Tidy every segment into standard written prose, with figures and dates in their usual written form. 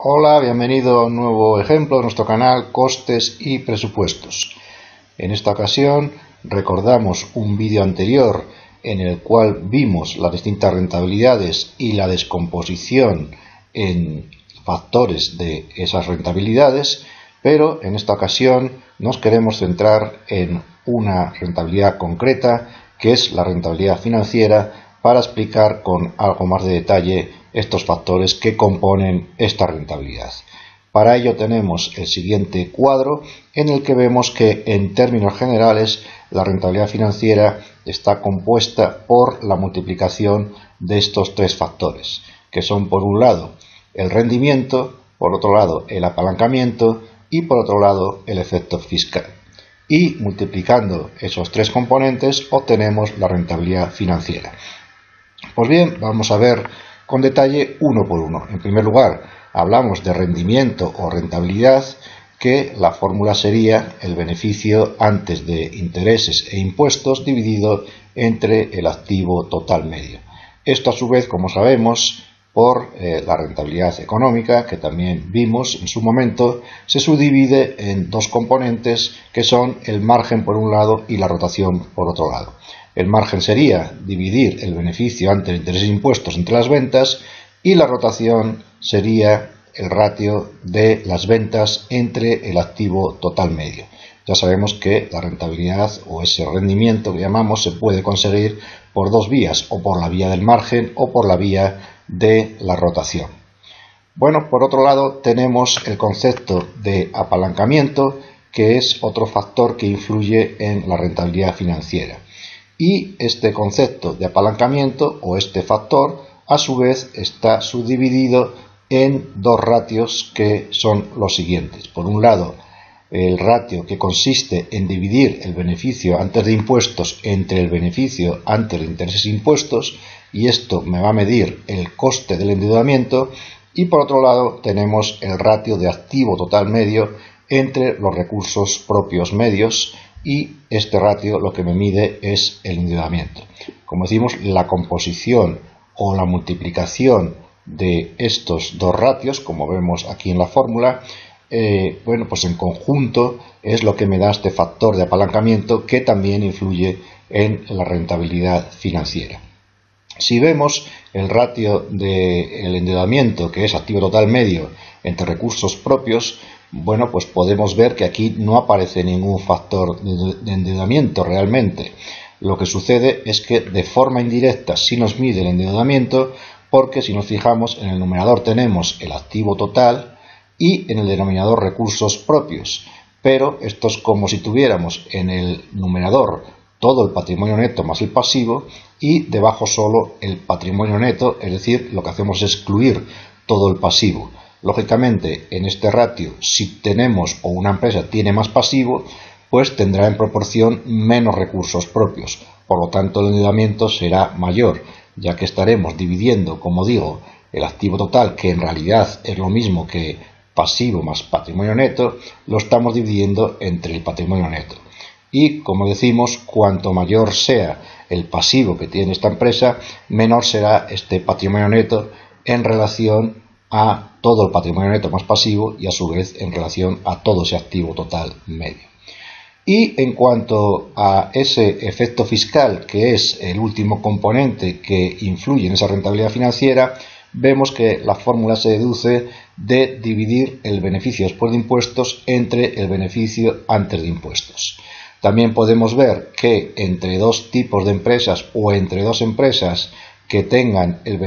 Hola, bienvenido a un nuevo ejemplo de nuestro canal Costes y Presupuestos. En esta ocasión recordamos un vídeo anterior en el cual vimos las distintas rentabilidades y la descomposición en factores de esas rentabilidades, pero en esta ocasión nos queremos centrar en una rentabilidad concreta, que es la rentabilidad financiera, para explicar con algo más de detalle estos factores que componen esta rentabilidad. Para ello tenemos el siguiente cuadro en el que vemos que en términos generales la rentabilidad financiera está compuesta por la multiplicación de estos tres factores, que son por un lado el rendimiento, por otro lado el apalancamiento y por otro lado el efecto fiscal. Y multiplicando esos tres componentes obtenemos la rentabilidad financiera. Pues bien, vamos a ver con detalle uno por uno. En primer lugar, hablamos de rendimiento o rentabilidad, que la fórmula sería el beneficio antes de intereses e impuestos dividido entre el activo total medio. Esto a su vez, como sabemos, por la rentabilidad económica, que también vimos en su momento, se subdivide en dos componentes que son el margen por un lado y la rotación por otro lado. El margen sería dividir el beneficio antes de intereses e impuestos entre las ventas, y la rotación sería el ratio de las ventas entre el activo total medio. Ya sabemos que la rentabilidad o ese rendimiento que llamamos se puede conseguir por dos vías, o por la vía del margen o por la vía de la rotación. Bueno, por otro lado tenemos el concepto de apalancamiento, que es otro factor que influye en la rentabilidad financiera. Y este concepto de apalancamiento o este factor a su vez está subdividido en dos ratios, que son los siguientes. Por un lado, el ratio que consiste en dividir el beneficio antes de impuestos entre el beneficio antes de intereses e impuestos, y esto me va a medir el coste del endeudamiento. Y por otro lado tenemos el ratio de activo total medio entre los recursos propios medios, y este ratio lo que me mide es el endeudamiento. Como decimos, la composición o la multiplicación de estos dos ratios, como vemos aquí en la fórmula, pues en conjunto es lo que me da este factor de apalancamiento, que también influye en la rentabilidad financiera. Si vemos el ratio del endeudamiento, que es activo total medio entre recursos propios, bueno, pues podemos ver que aquí no aparece ningún factor de endeudamiento realmente. Lo que sucede es que de forma indirecta sí nos mide el endeudamiento, porque si nos fijamos en el numerador tenemos el activo total y en el denominador recursos propios, pero esto es como si tuviéramos en el numerador todo el patrimonio neto más el pasivo y debajo solo el patrimonio neto, es decir, lo que hacemos es excluir todo el pasivo. Lógicamente, en este ratio, si tenemos o una empresa tiene más pasivo, pues tendrá en proporción menos recursos propios. Por lo tanto, el endeudamiento será mayor, ya que estaremos dividiendo, como digo, el activo total, que en realidad es lo mismo que pasivo más patrimonio neto, lo estamos dividiendo entre el patrimonio neto. Y, como decimos, cuanto mayor sea el pasivo que tiene esta empresa, menor será este patrimonio neto en relación a todo el patrimonio neto más pasivo, y a su vez en relación a todo ese activo total medio. Y en cuanto a ese efecto fiscal, que es el último componente que influye en esa rentabilidad financiera, vemos que la fórmula se deduce de dividir el beneficio después de impuestos entre el beneficio antes de impuestos. También podemos ver que entre dos tipos de empresas o entre dos empresas que tengan el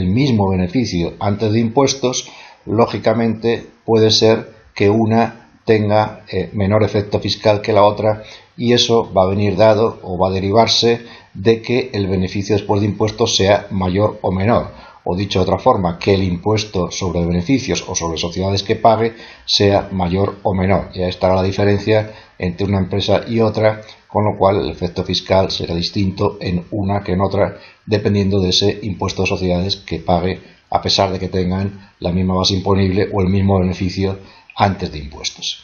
mismo beneficio antes de impuestos, lógicamente puede ser que una tenga menor efecto fiscal que la otra, y eso va a venir dado o va a derivarse de que el beneficio después de impuestos sea mayor o menor, o dicho de otra forma, que el impuesto sobre beneficios o sobre sociedades que pague sea mayor o menor. Ya estará la diferencia entre una empresa y otra, con lo cual el efecto fiscal será distinto en una que en otra, dependiendo de ese impuesto de sociedades que pague, a pesar de que tengan la misma base imponible o el mismo beneficio antes de impuestos.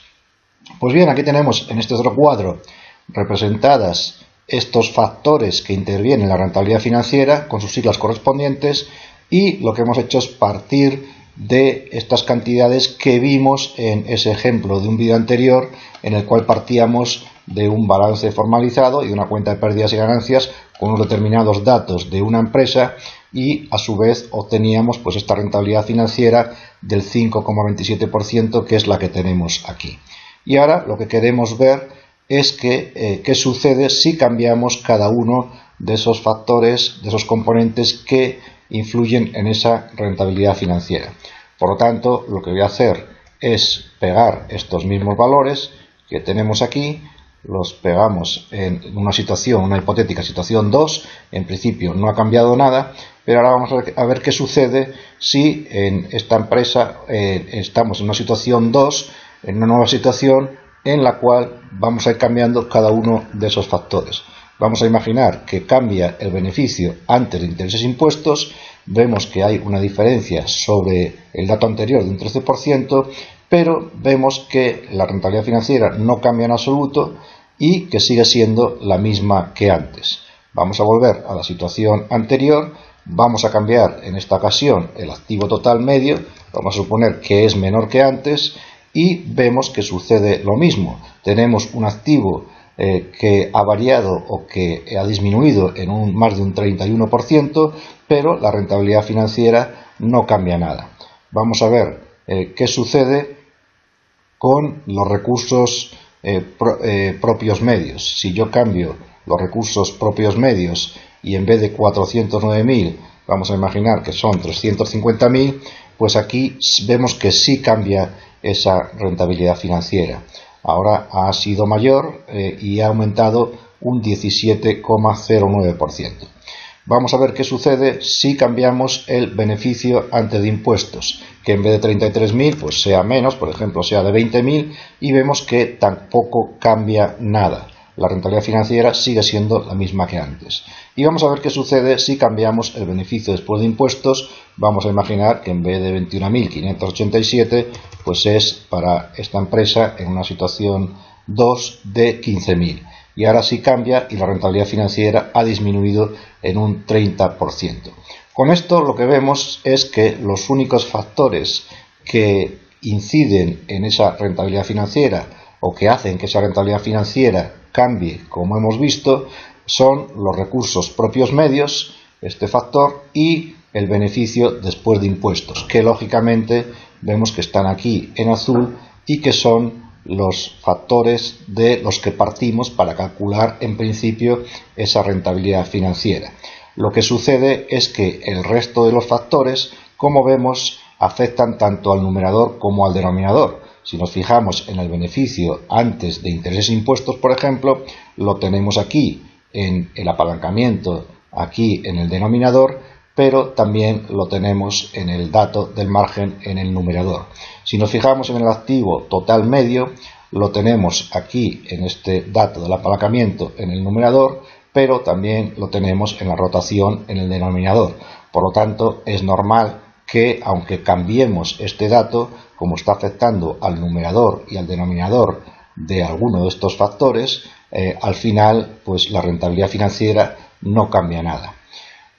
Pues bien, aquí tenemos en este otro cuadro representadas estos factores que intervienen en la rentabilidad financiera con sus siglas correspondientes, y lo que hemos hecho es partir de estas cantidades que vimos en ese ejemplo de un vídeo anterior, en el cual partíamos de un balance formalizado y de una cuenta de pérdidas y ganancias con unos determinados datos de una empresa, y a su vez obteníamos pues esta rentabilidad financiera del 5,27%, que es la que tenemos aquí. Y ahora lo que queremos ver es qué sucede si cambiamos cada uno de esos factores, de esos componentes que influyen en esa rentabilidad financiera. Por lo tanto, lo que voy a hacer es pegar estos mismos valores que tenemos aquí, los pegamos en una situación, una hipotética situación 2, en principio no ha cambiado nada, pero ahora vamos a ver qué sucede si en esta empresa estamos en una situación 2, en una nueva situación en la cual vamos a ir cambiando cada uno de esos factores. Vamos a imaginar que cambia el beneficio antes de intereses e impuestos. Vemos que hay una diferencia sobre el dato anterior de un 13%, pero vemos que la rentabilidad financiera no cambia en absoluto y que sigue siendo la misma que antes. Vamos a volver a la situación anterior, vamos a cambiar en esta ocasión el activo total medio, vamos a suponer que es menor que antes, y vemos que sucede lo mismo. Tenemos un activo que ha variado o que ha disminuido en más de un 31%, pero la rentabilidad financiera no cambia nada. Vamos a ver qué sucede con los recursos propios medios. Si yo cambio los recursos propios medios y en vez de 409.000 vamos a imaginar que son 350.000, pues aquí vemos que sí cambia esa rentabilidad financiera. Ahora ha sido mayor y ha aumentado un 17,09%. Vamos a ver qué sucede si cambiamos el beneficio antes de impuestos, que en vez de 33.000 pues sea menos, por ejemplo sea de 20.000, y vemos que tampoco cambia nada. La rentabilidad financiera sigue siendo la misma que antes. Y vamos a ver qué sucede si cambiamos el beneficio después de impuestos. Vamos a imaginar que en vez de 21.587 pues es para esta empresa en una situación 2 de 15.000. Y ahora sí cambia y la rentabilidad financiera ha disminuido en un 30%. Con esto lo que vemos es que los únicos factores que inciden en esa rentabilidad financiera o que hacen que esa rentabilidad financiera cambie, como hemos visto, son los recursos propios medios, este factor, y el beneficio después de impuestos, que lógicamente vemos que están aquí en azul y que son los factores de los que partimos para calcular en principio esa rentabilidad financiera. Lo que sucede es que el resto de los factores, como vemos, afectan tanto al numerador como al denominador. Si nos fijamos en el beneficio antes de intereses e impuestos, por ejemplo, lo tenemos aquí en el apalancamiento, aquí en el denominador, pero también lo tenemos en el dato del margen en el numerador. Si nos fijamos en el activo total medio, lo tenemos aquí en este dato del apalancamiento en el numerador, pero también lo tenemos en la rotación en el denominador. Por lo tanto, es normal que, aunque cambiemos este dato, como está afectando al numerador y al denominador de alguno de estos factores, al final pues la rentabilidad financiera no cambia nada.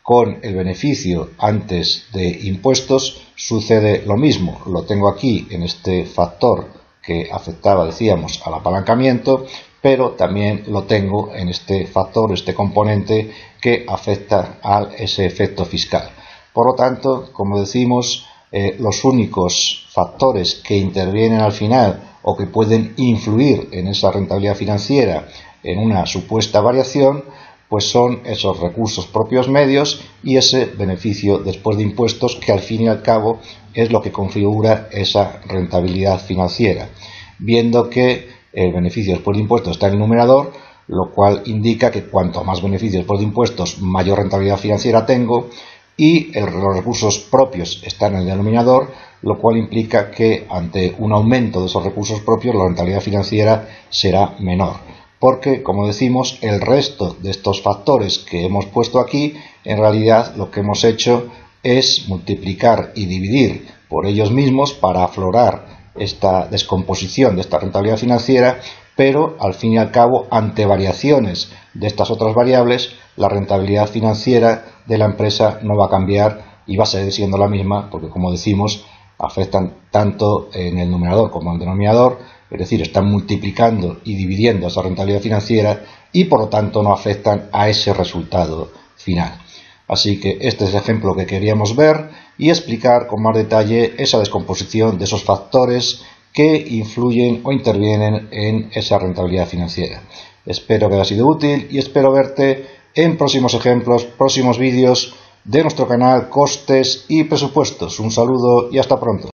Con el beneficio antes de impuestos sucede lo mismo. Lo tengo aquí en este factor que afectaba, decíamos, al apalancamiento, pero también lo tengo en este factor, este componente que afecta a ese efecto fiscal. Por lo tanto, como decimos, los únicos factores que intervienen al final o que pueden influir en esa rentabilidad financiera en una supuesta variación, pues son esos recursos propios medios y ese beneficio después de impuestos, que al fin y al cabo es lo que configura esa rentabilidad financiera. Viendo que el beneficio después de impuestos está en el numerador, lo cual indica que cuanto más beneficio después de impuestos, mayor rentabilidad financiera tengo, y los recursos propios están en el denominador, lo cual implica que ante un aumento de esos recursos propios la rentabilidad financiera será menor. Porque, como decimos, el resto de estos factores que hemos puesto aquí, en realidad lo que hemos hecho es multiplicar y dividir por ellos mismos para aflorar esta descomposición de esta rentabilidad financiera, pero al fin y al cabo, ante variaciones de estas otras variables, la rentabilidad financiera de la empresa no va a cambiar y va a seguir siendo la misma, porque, como decimos, afectan tanto en el numerador como en el denominador, es decir, están multiplicando y dividiendo esa rentabilidad financiera y por lo tanto no afectan a ese resultado final. Así que este es el ejemplo que queríamos ver y explicar con más detalle esa descomposición de esos factores que influyen o intervienen en esa rentabilidad financiera. Espero que haya sido útil y espero verte en próximos ejemplos, próximos vídeos de nuestro canal Costes y Presupuestos. Un saludo y hasta pronto.